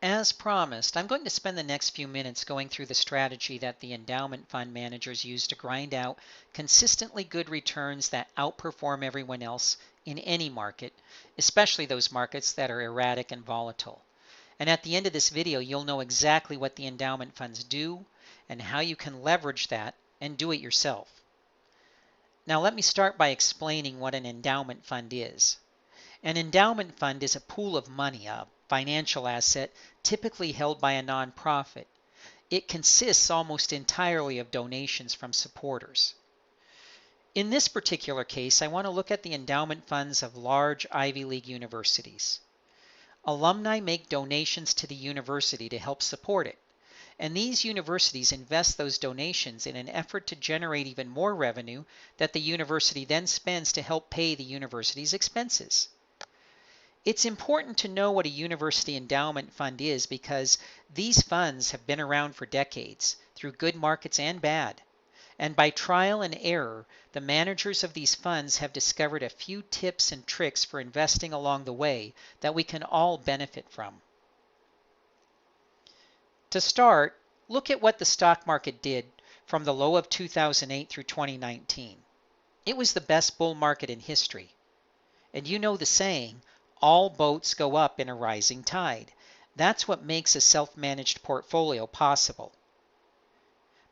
As promised, I'm going to spend the next few minutes going through the strategy that the endowment fund managers use to grind out consistently good returns that outperform everyone else in any market, especially those markets that are erratic and volatile. And at the end of this video, you'll know exactly what the endowment funds do and how you can leverage that and do it yourself. Now let me start by explaining what an endowment fund is. An endowment fund is a pool of money, a financial asset typically held by a nonprofit. It consists almost entirely of donations from supporters. In this particular case, I want to look at the endowment funds of large Ivy League universities. Alumni make donations to the university to help support it, and these universities invest those donations in an effort to generate even more revenue that the university then spends to help pay the university's expenses. It's important to know what a university endowment fund is because these funds have been around for decades, through good markets and bad. And by trial and error, the managers of these funds have discovered a few tips and tricks for investing along the way that we can all benefit from. To start, look at what the stock market did from the low of 2008 through 2019. It was the best bull market in history. And you know the saying, all boats go up in a rising tide. That's what makes a self-managed portfolio possible.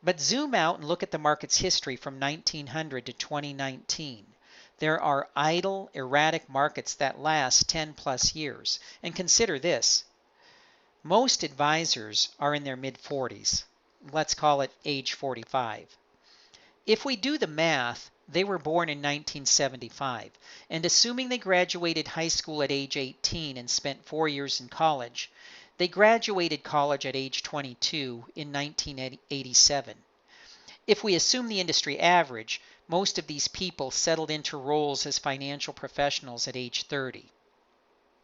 But zoom out and look at the market's history from 1900 to 2019. There are idle, erratic markets that last 10 plus years. And consider this. Most advisors are in their mid-40s. Let's call it age 45. If we do the math, they were born in 1975, and assuming they graduated high school at age 18 and spent 4 years in college, they graduated college at age 22 in 1987. If we assume the industry average, most of these people settled into roles as financial professionals at age 30.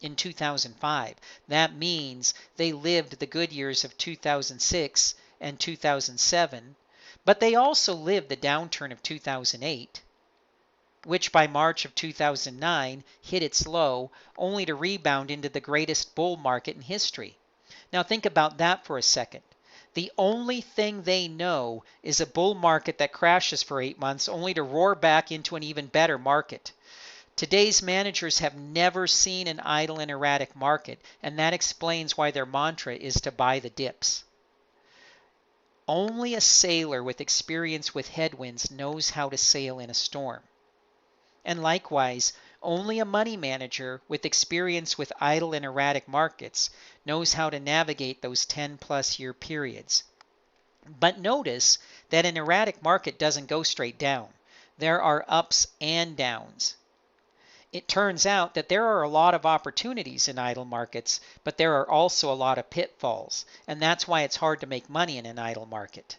In 2005, that means they lived the good years of 2006 and 2007, but they also lived the downturn of 2008, which by March of 2009 hit its low, only to rebound into the greatest bull market in history. Now think about that for a second. The only thing they know is a bull market that crashes for 8 months only to roar back into an even better market. Today's managers have never seen an idle and erratic market, and that explains why their mantra is to buy the dips. Only a sailor with experience with headwinds knows how to sail in a storm. And likewise, only a money manager with experience with idle and erratic markets knows how to navigate those 10-plus year periods. But notice that an erratic market doesn't go straight down. There are ups and downs. It turns out that there are a lot of opportunities in idle markets, but there are also a lot of pitfalls, and that's why it's hard to make money in an idle market.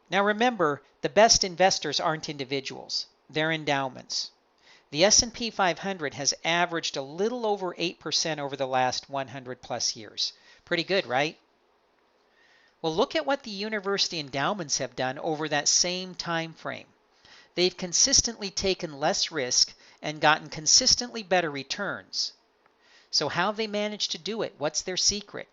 Now remember, the best investors aren't individuals, they're endowments. The S&P 500 has averaged a little over 8% over the last 100 plus years. Pretty good, right? Well, look at what the university endowments have done over that same time frame. They've consistently taken less risk and gotten consistently better returns. So how have they managed to do it? What's their secret?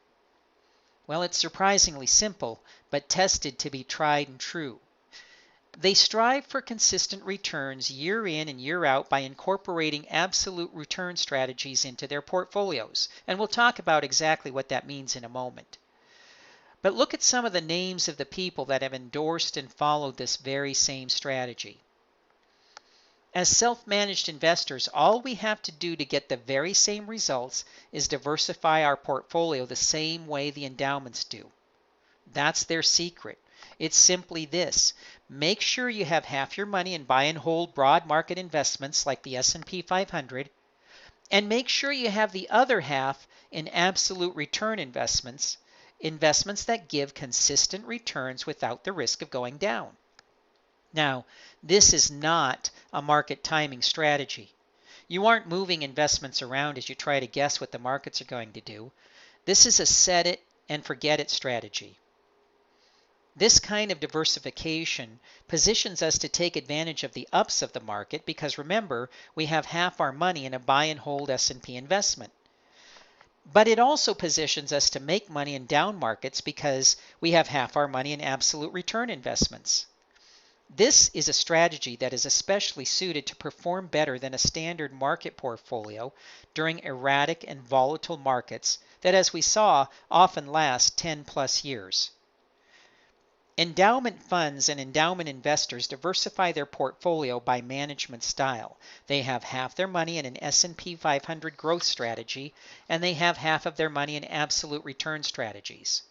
Well, it's surprisingly simple, but tested to be tried and true. They strive for consistent returns year in and year out by incorporating absolute return strategies into their portfolios. And we'll talk about exactly what that means in a moment. But look at some of the names of the people that have endorsed and followed this very same strategy. As self-managed investors, all we have to do to get the very same results is diversify our portfolio the same way the endowments do. That's their secret. It's simply this. Make sure you have half your money in buy and hold broad market investments like the S&P 500, and make sure you have the other half in absolute return investments that give consistent returns without the risk of going down. Now, this is not a market timing strategy. You aren't moving investments around as you try to guess what the markets are going to do. This is a set it and forget it strategy. This kind of diversification positions us to take advantage of the ups of the market because remember, we have half our money in a buy and hold S&P investment. But it also positions us to make money in down markets because we have half our money in absolute return investments. This is a strategy that is especially suited to perform better than a standard market portfolio during erratic and volatile markets that, as we saw, often last 10 plus years. Endowment funds and endowment investors diversify their portfolio by management style. They have half their money in an S&P 500 growth strategy, and they have half of their money in absolute return strategies.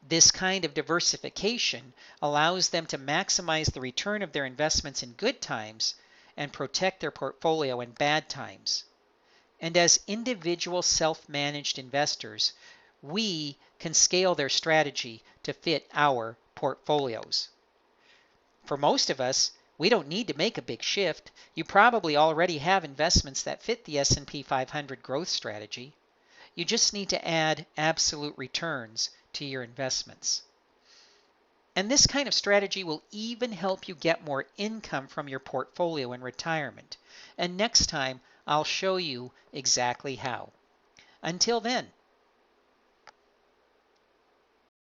This kind of diversification allows them to maximize the return of their investments in good times and protect their portfolio in bad times. And as individual self-managed investors, we can scale their strategy to fit our portfolios. For most of us, we don't need to make a big shift. You probably already have investments that fit the S&P 500 growth strategy. You just need to add absolute returns to your investments. And this kind of strategy will even help you get more income from your portfolio in retirement. And next time, I'll show you exactly how. Until then,